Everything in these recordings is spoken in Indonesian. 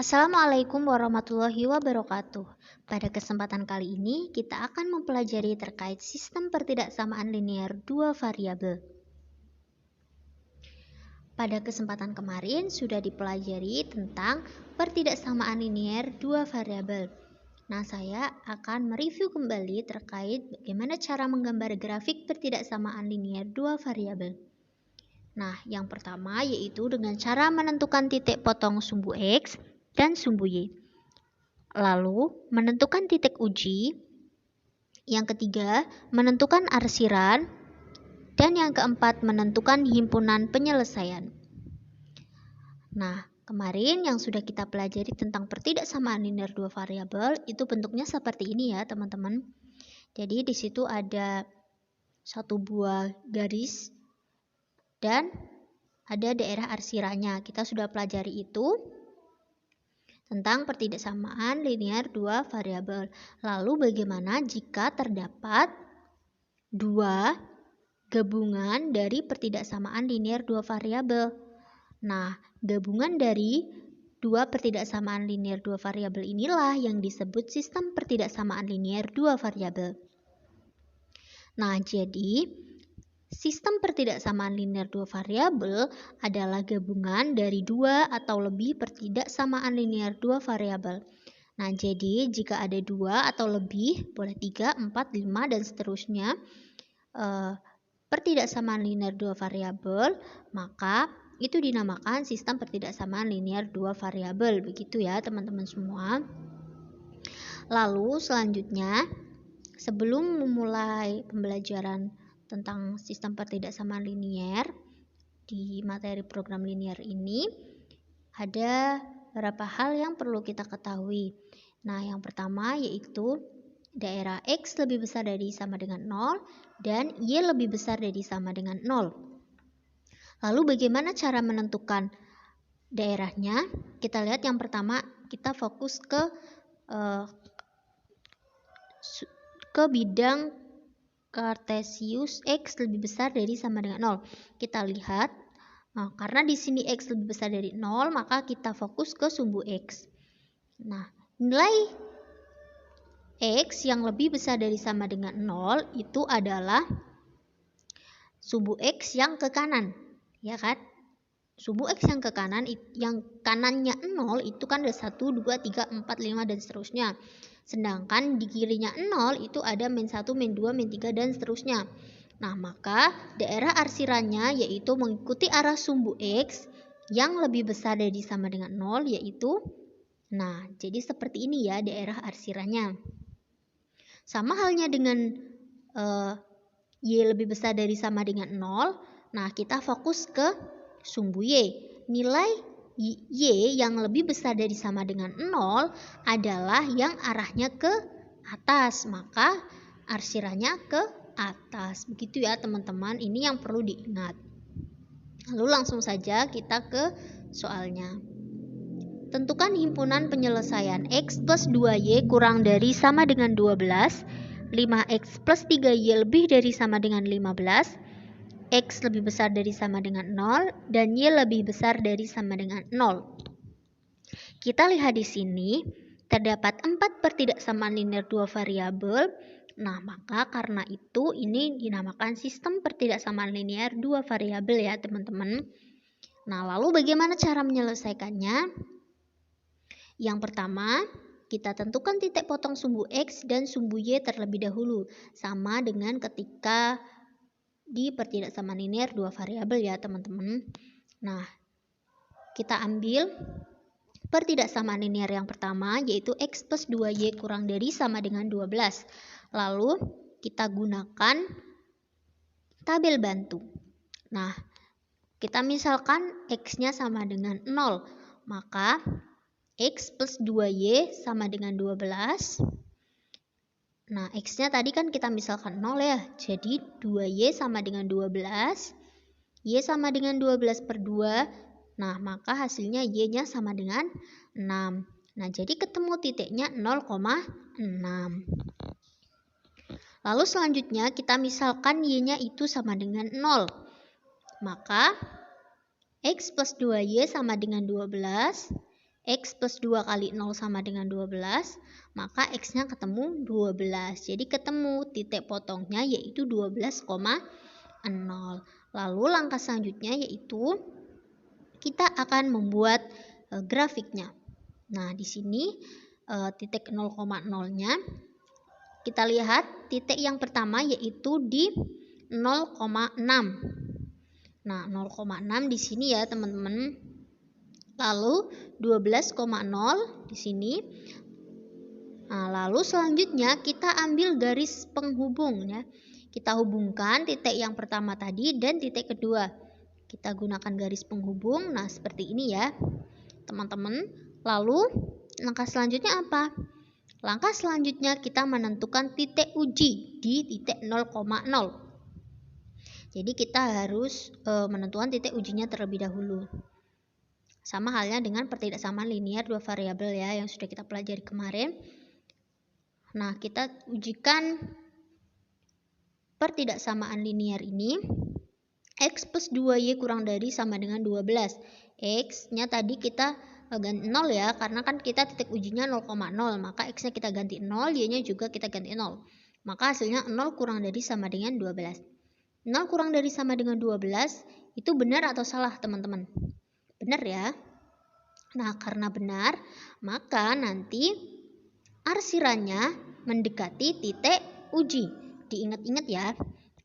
Assalamualaikum warahmatullahi wabarakatuh. Pada kesempatan kali ini, kita akan mempelajari terkait sistem pertidaksamaan linear dua variabel. Pada kesempatan kemarin sudah dipelajari tentang pertidaksamaan linear dua variabel. Nah, saya akan mereview kembali terkait bagaimana cara menggambar grafik pertidaksamaan linear dua variabel. Nah, yang pertama yaitu dengan cara menentukan titik potong sumbu X dan sumbu Y. Lalu, menentukan titik uji. Yang ketiga, menentukan arsiran. Dan yang keempat, menentukan himpunan penyelesaian. Nah, kemarin yang sudah kita pelajari tentang pertidaksamaan linear dua variabel, itu bentuknya seperti ini ya, teman-teman. Jadi, di situ ada satu buah garis dan ada daerah arsirannya. Kita sudah pelajari itu tentang pertidaksamaan linear dua variabel. Lalu bagaimana jika terdapat dua gabungan dari pertidaksamaan linear dua variabel? Nah, gabungan dari dua pertidaksamaan linear dua variabel inilah yang disebut sistem pertidaksamaan linear dua variabel. Nah, jadi sistem pertidaksamaan linear dua variabel adalah gabungan dari dua atau lebih pertidaksamaan linear dua variabel. Nah, jadi jika ada dua atau lebih, boleh 3, 4, 5, dan seterusnya, pertidaksamaan linear dua variabel, maka itu dinamakan sistem pertidaksamaan linear dua variabel. Begitu ya, teman-teman semua. Lalu selanjutnya, sebelum memulai pembelajaran tentang sistem pertidaksamaan linear di materi program linear ini, ada beberapa hal yang perlu kita ketahui. Nah, yang pertama yaitu daerah X lebih besar dari sama dengan 0 dan Y lebih besar dari sama dengan 0. Lalu bagaimana cara menentukan daerahnya? Kita lihat yang pertama, kita fokus ke bidang Kartesius X lebih besar dari sama dengan 0. Kita lihat, karena di sini X lebih besar dari 0, maka kita fokus ke sumbu X. Nah, nilai X yang lebih besar dari sama dengan 0 itu adalah sumbu X yang ke kanan, ya kan? Sumbu X yang ke kanan, yang kanannya 0 itu kan ada 1, 2, 3, 4, 5, dan seterusnya. Sedangkan di kirinya 0 itu ada min 1, min 2, min 3, dan seterusnya. Nah, maka daerah arsirannya yaitu mengikuti arah sumbu X yang lebih besar dari sama dengan 0, yaitu, nah, jadi seperti ini ya daerah arsirannya. Sama halnya dengan Y lebih besar dari sama dengan 0, nah kita fokus ke sumbu Y. Nilai Y yang lebih besar dari sama dengan 0 adalah yang arahnya ke atas, maka arsirannya ke atas. Begitu ya teman-teman, ini yang perlu diingat. Lalu langsung saja kita ke soalnya. Tentukan himpunan penyelesaian X plus 2Y kurang dari sama dengan 12, 5X plus 3Y lebih dari sama dengan 15, X lebih besar dari sama dengan 0, dan Y lebih besar dari sama dengan 0. Kita lihat di sini, terdapat 4 pertidaksamaan linear dua variabel. Nah, maka karena itu ini dinamakan sistem pertidaksamaan linear dua variabel ya, teman-teman. Nah, lalu bagaimana cara menyelesaikannya? Yang pertama, kita tentukan titik potong sumbu X dan sumbu Y terlebih dahulu, sama dengan ketika di pertidaksamaan linear dua variabel ya teman-teman. Nah, kita ambil pertidaksamaan linear yang pertama yaitu X plus 2Y kurang dari sama dengan 12. Lalu kita gunakan tabel bantu. Nah, kita misalkan X-nya sama dengan 0, maka X plus 2Y sama dengan 12. Nah, X-nya tadi kan kita misalkan 0 ya. Jadi 2Y sama dengan 12. Y sama dengan 12 per 2. Nah, maka hasilnya Y-nya sama dengan 6. Nah, jadi ketemu titiknya 0,6. Lalu selanjutnya kita misalkan Y-nya itu sama dengan 0. Maka X plus 2Y sama dengan 12. X plus 2 kali 0 sama dengan 12, maka X-nya ketemu 12. Jadi ketemu titik potongnya yaitu 12,0. Lalu langkah selanjutnya yaitu kita akan membuat grafiknya. Nah, di sini titik 0,0-nya kita lihat titik yang pertama yaitu di 0,6. Nah, 0,6 di sini ya, teman-teman. Lalu 12,0 di sini. Nah, lalu selanjutnya kita ambil garis penghubung ya. Kita hubungkan titik yang pertama tadi dan titik kedua. Kita gunakan garis penghubung. Nah, seperti ini ya, teman-teman. Lalu langkah selanjutnya apa? Langkah selanjutnya kita menentukan titik uji di titik 0,0. Jadi kita harus menentukan titik ujinya terlebih dahulu. Sama halnya dengan pertidaksamaan linear dua variabel ya, yang sudah kita pelajari kemarin. Nah, kita ujikan pertidaksamaan linear ini. X plus 2Y kurang dari sama dengan 12. X-nya tadi kita ganti 0 ya, karena kan kita titik ujinya 0,0, maka X-nya kita ganti 0, Y-nya juga kita ganti 0. Maka hasilnya 0 kurang dari sama dengan 12. 0 kurang dari sama dengan 12 itu benar atau salah, teman-teman? Benar ya. Nah, karena benar, maka nanti arsirannya mendekati titik uji. Diingat-ingat ya,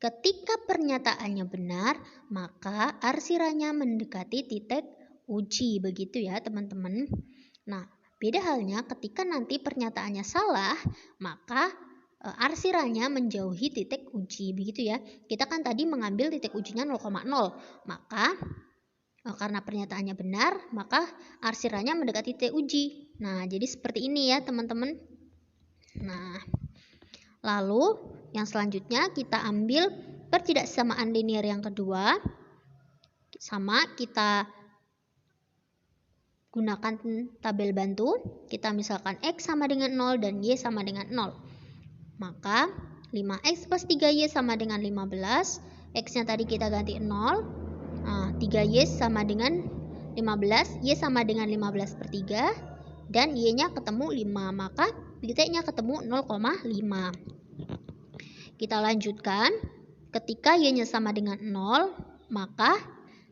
ketika pernyataannya benar, maka arsirannya mendekati titik uji. Begitu ya, teman-teman. Nah, beda halnya ketika nanti pernyataannya salah, maka arsirannya menjauhi titik uji. Begitu ya. Kita kan tadi mengambil titik ujinya 0,0. Maka karena pernyataannya benar, maka arsirannya mendekati titik uji. Nah, jadi seperti ini ya, teman-teman. Nah, lalu yang selanjutnya kita ambil pertidaksamaan linear yang kedua. Sama, kita gunakan tabel bantu. Kita misalkan X sama dengan 0 dan Y sama dengan 0. Maka 5X plus 3Y sama dengan 15. X-nya tadi kita ganti 0. 3Y sama dengan 15, Y sama dengan 15 per 3, dan Y-nya ketemu 5, maka titiknya ketemu 0,5. Kita lanjutkan, ketika Y-nya sama dengan 0, maka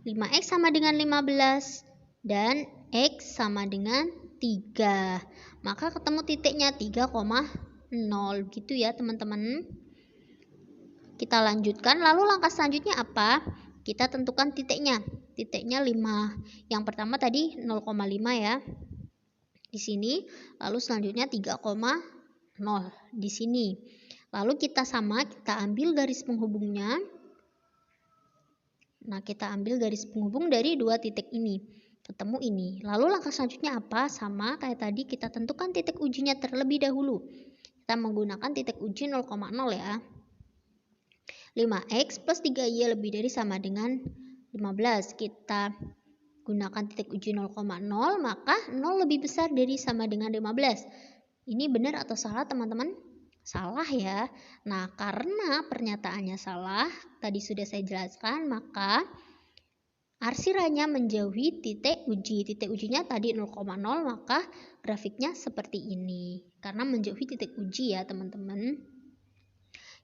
5X sama dengan 15, dan X sama dengan 3. Maka ketemu titiknya 3,0, gitu ya teman-teman. Kita lanjutkan, lalu langkah selanjutnya apa? Kita tentukan titiknya. Titiknya 5. Yang pertama tadi 0,5 ya. Di sini. Lalu selanjutnya 3,0 di sini. Lalu kita ambil garis penghubungnya. Nah, kita ambil garis penghubung dari dua titik ini. Ketemu ini. Lalu langkah selanjutnya apa? Sama kayak tadi, kita tentukan titik ujinya terlebih dahulu. Kita menggunakan titik uji 0,0 ya. 5X plus 3Y lebih dari sama dengan 15. Kita gunakan titik uji 0,0, maka 0 lebih besar dari sama dengan 15. Ini benar atau salah, teman-teman? Salah ya. Nah, karena pernyataannya salah, tadi sudah saya jelaskan, maka arsirannya menjauhi titik uji. Titik ujinya tadi 0,0, maka grafiknya seperti ini. Karena menjauhi titik uji ya, teman-teman.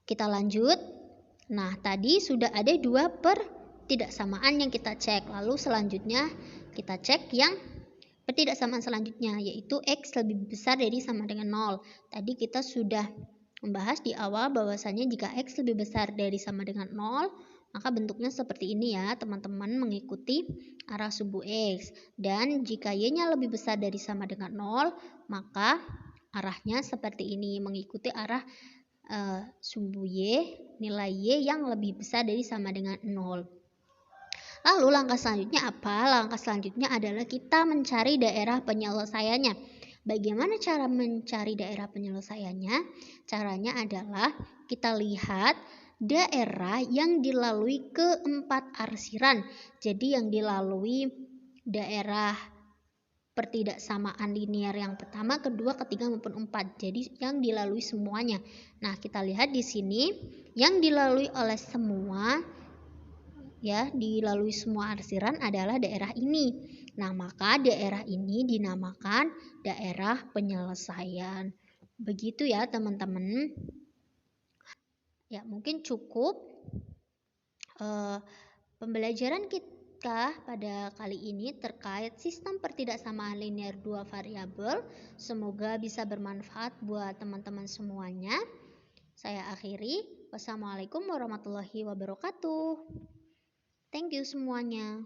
Kita lanjut. Nah, tadi sudah ada dua pertidaksamaan yang kita cek. Lalu selanjutnya kita cek yang pertidaksamaan selanjutnya, yaitu X lebih besar dari sama dengan 0. Tadi kita sudah membahas di awal bahwasanya jika X lebih besar dari sama dengan 0, maka bentuknya seperti ini ya, teman-teman, mengikuti arah sumbu X. Dan jika Y-nya lebih besar dari sama dengan 0, maka arahnya seperti ini, mengikuti arah sumbu Y, nilai Y yang lebih besar dari sama dengan 0. Lalu langkah selanjutnya apa? Langkah selanjutnya adalah kita mencari daerah penyelesaiannya. Bagaimana cara mencari daerah penyelesaiannya? Caranya adalah kita lihat daerah yang dilalui keempat arsiran. Jadi yang dilalui daerah pertidaksamaan linear yang pertama, kedua, ketiga maupun 4. Jadi yang dilalui semuanya. Nah, kita lihat di sini yang dilalui oleh semua ya dilalui semua arsiran adalah daerah ini. Nah, maka daerah ini dinamakan daerah penyelesaian. Begitu ya, teman-teman. Ya, mungkin cukup pembelajaran kita pada kali ini terkait sistem pertidaksamaan linear dua variabel. Semoga bisa bermanfaat buat teman-teman semuanya. Saya akhiri. Wassalamualaikum warahmatullahi wabarakatuh. Thank you semuanya.